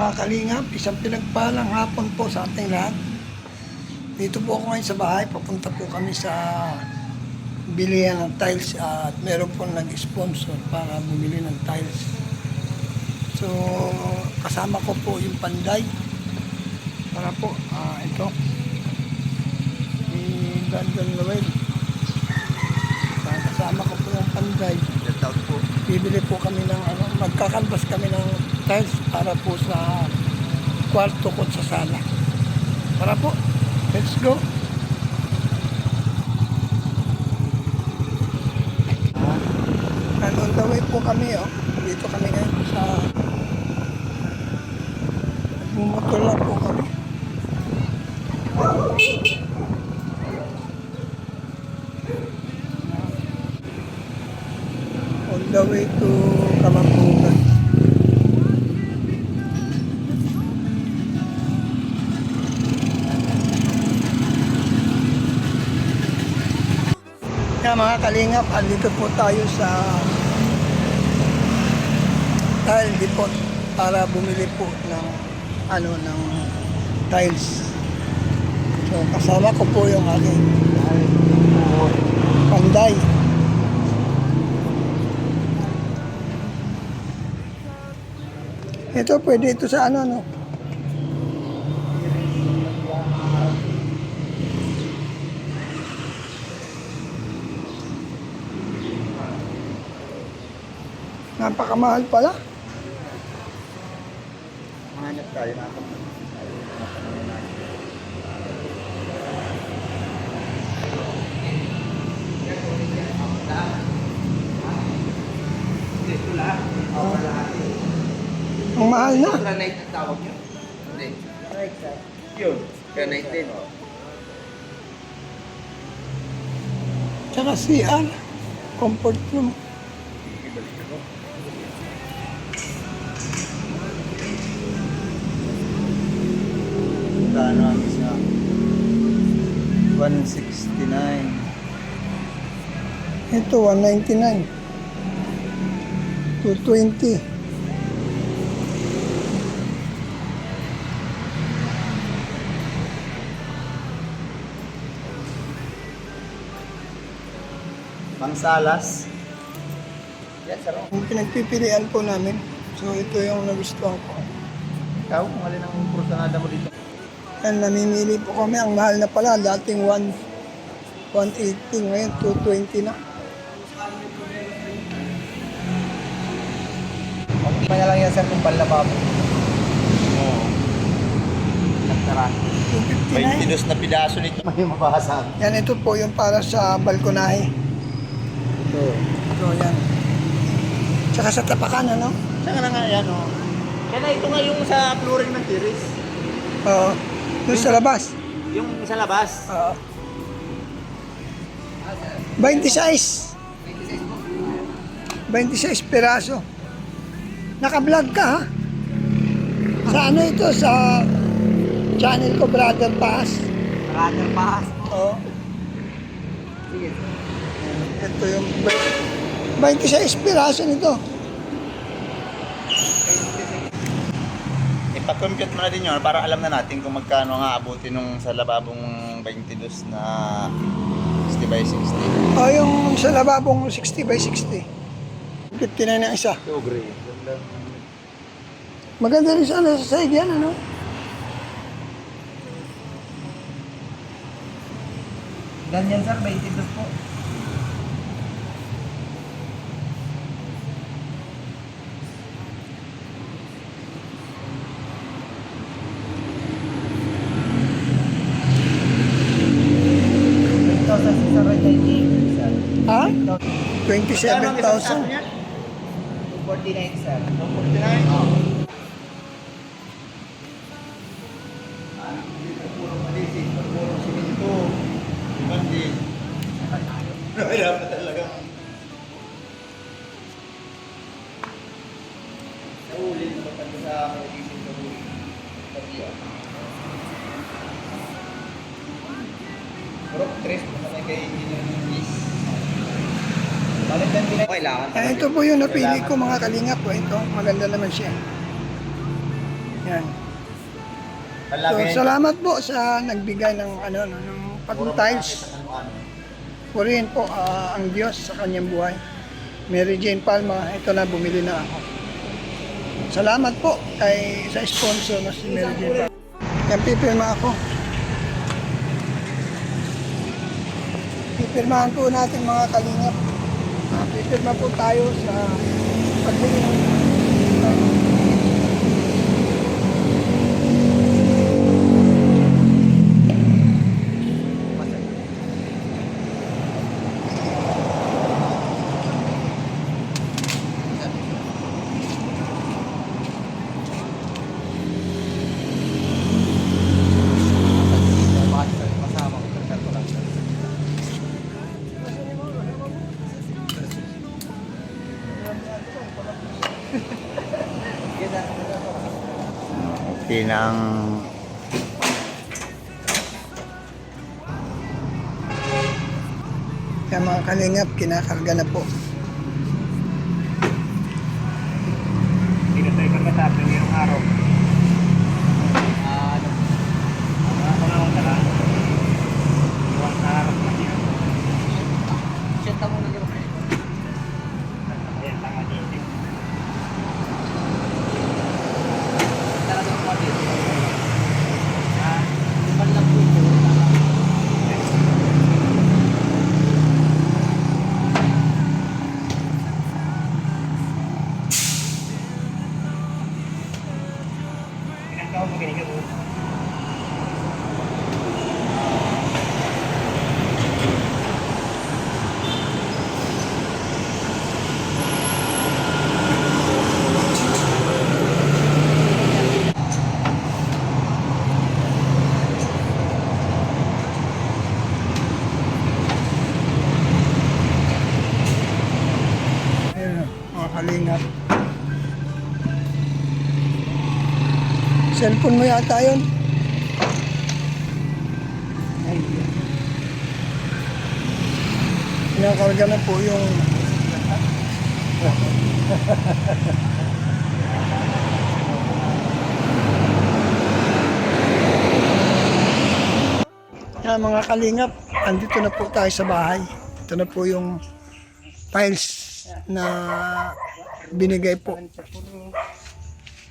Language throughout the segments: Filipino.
Mga kalingap, isang pinagpalang hapon po sa ating lahat. Dito po ako ngayon sa bahay. Papunta po kami sa bilihan ng tiles at meron po nag-sponsor para bumili ng tiles. So, kasama ko po yung Panday. Para po, ito. Si Brandon Noel. Kasama ko po yung Panday. Bibili po kami ng magkakalbas kami ng tiles para po sa kwarto ko sa sala. Para po, let's go. And on the way po kami, dito kami ngayon sa bumotor lang po kami. On the way to Kamangkuran. Kaya mga kalingap, andito po tayo sa tile depot para bumili po ng ng tiles. So kasama ko po yung aking Panday. Ito pwede ito sa no? Napakamahal pala. Hanap tayo na. Ang mahal na. Granite ang tawag nyo? Hindi. Yun. Granite din. Tsaka CR. Comfort room. Kano ang isa? 169. Ito, 199. 220. Pangsalas. Yan, saro. Ang pinagpipilian po namin. So, ito yung nagustuhan ko. Ikaw, kung alin ang kursanada mo dito? And namimili po kami. Ang mahal na pala. Dating 180. Ngayon, 220 na. Hindi na lang yan, sir, kung palababo. Oo. Nagtara. 259. 22 na pidaso nito. May mabasag. Yan, ito po yung para sa balkonahe. Ito. So, yan. Tsaka sa tapakan, ano? Saan na nga yan, o? Kaya na ito nga yung sa flooring ng tiris. Oo. Doon sa labas. Yung sa labas. Oo. 26. 26 piraso. Naka-vlog ka, ha? Sa ano ito? Sa channel ko, Brother Pass. Brother Pass. Oo. Sige. Ito yung 26 piraso nito. Ipa-compute mo na din yun para alam na natin kung magkano nga abutin nung sa lababong 22 na 60 by 60. O, yung sa lababong 60 by 60. 59 ang isa. So, gray. Maganda rin sana sa side yan, ano? Ganyan, sir, 22 po. Ha? 27,000. 49, sir. 49? Oo. Puro malisig, puro siminto. Iban din. Hirap na talaga. Nauli na pati sa malisig na huli. Puro tres mo na kay engineer ng East. Kailangan. Ito po yung napili ko mga kalingap po. Ito, maganda naman siya. Yan. So, Palagi. salamat po sa nagbigay ng ng pag-tiles. Purihin po ang Diyos sa kanyang buhay. Mary Jane Palma, ito na, bumili na ako. Salamat po sa sponsor na si Mary Jane Palma. Yan, pipirma ako. Pipirmahan po natin mga kalingap. Pipirma po tayo sa pagbili ng Tinang Kaya mga kalingap, kinakarga na po. Hindi na tayo magkatapos ngayong araw. Ano tala? Iwan sa harap na niya. Senta mo na yung Ayan, tama dito. talagang pati. Iban lang po ito. Pinagkaw mo ganyan ko. Ayun, mga kalingap. Cellphone mo yata yun. Kinakarga na po yung Yan mga kalingap, andito na po tayo sa bahay. Ito na po yung tiles na binigay po.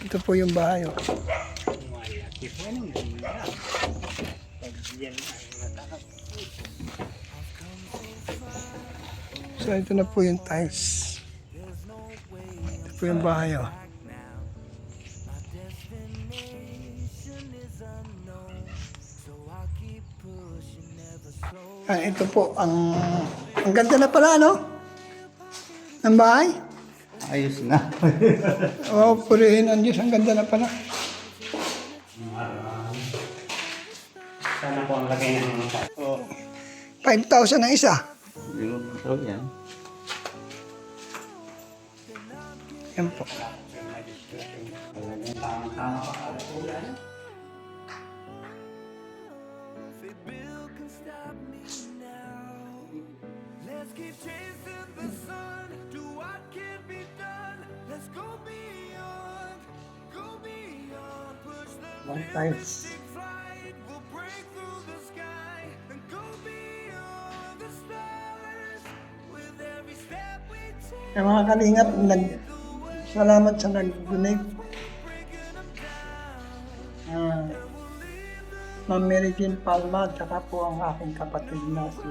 Ito po yung bahay. Oh. So ito na po yung tiles. Ito po yung bahay. Oh. Ito po ang ganda na pala, no? Ng bahay. ayos na. Oh, purihin ang Diyos, ang ganda na pala. Sana po ang lagay ng mga Oh. 5,000 ang isa. So, yan. Yan po. One tiles. Kaya mga kalingap, salamat sa nag-donate. Ma'am Mary Jane Palma, tsaka po ang aking kapatid na si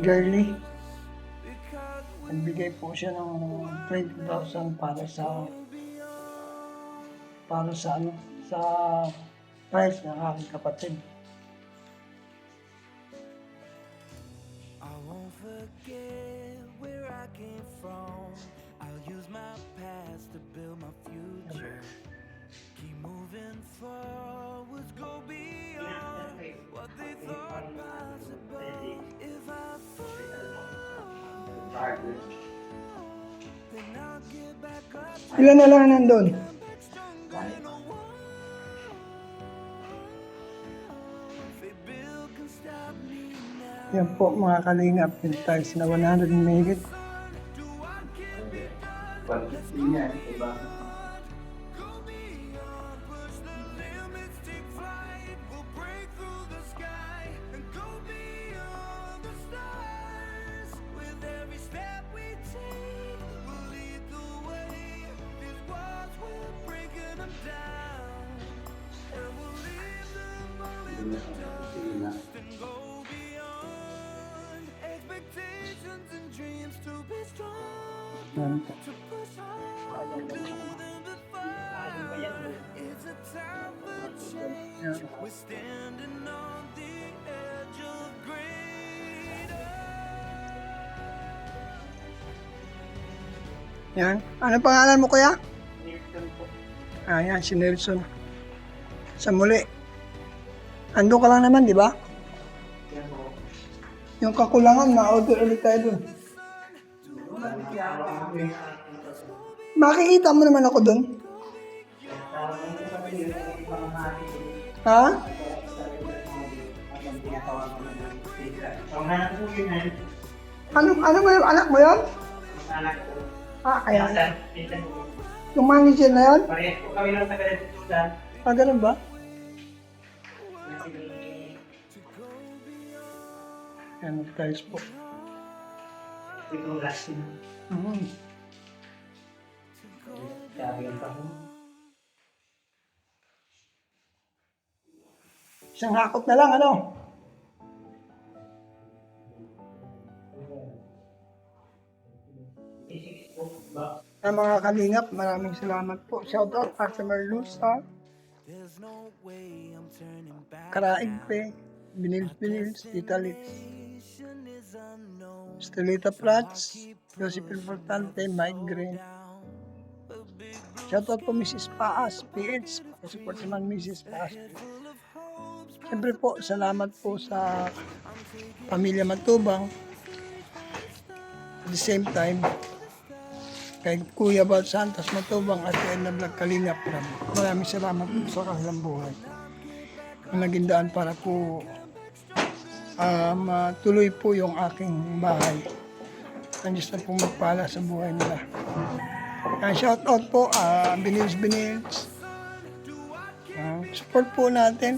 Girly. Nagbigay po siya ng 20,000 para sa price ng aking kapatid. I won't forget where I came from. I'll use my past to build my future. Keep moving forwards, go beyond what they thought possible. If I fall, then I'll get back up. Ilan na lang nandun? Stronger than a wall. If a bill can stop me now. Yan po mga kalingap, yung tiles na 100 megit. expectations and dreams to be strong. Yan. To push on than before. It's a time for change. We're standing on the edge of greater. Yan. Ano pangalan mo, kuya? Newton po. Yan, si Nelson. Sa muli. Ando ka lang naman, di ba? Yan po. Yung kakulangan, ma-order ulit tayo dun. Makikita mo naman ako dun. Ha? Ang hanap ko yun eh. Ano mo yung anak mo yun? Anak ko. Kaya Sir, pinsan ko. yung manager na yun? Pareho po kami ng taga-ditutan. Ganun ba? Yan, guys po. Ito last na. Sabi yung pa. Isang hakot na lang, ano? Ang mga kalingap, maraming salamat po. Shoutout, Customer Lusa, There's no way I'm turning back. Karaig Pe, Binils, Tita Litz, Nation is unknown. Stelita Prats, Joseph Importante, Mike Green. Shoutout po Mrs. Paas, PH, support naman Mrs. Paas. Siyempre po, salamat po sa Pamilya Matubang. At the same time, kay Kuya Bal Santos Matubang at kay Edna Vlog Kalingap. Maraming salamat po sa kanilang buhay. Ang naging daan para po matuloy po yung aking bahay. Ang Diyos na pong magpala sa buhay nila. Shout out po, Binils. Support po natin.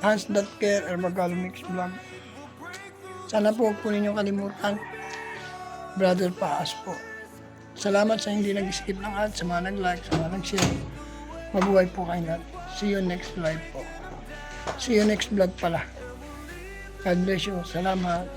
Hans.care, Herbagalo Mix Vlog. Sana po huwag po ninyong kalimutan. Brother Paas po. Salamat sa hindi nag-skip ng ad, sa mga nag-like, sa mga nag-share. Mabuhay po kayo lahat. See you next live po. See you next vlog pala. God bless you. Salamat.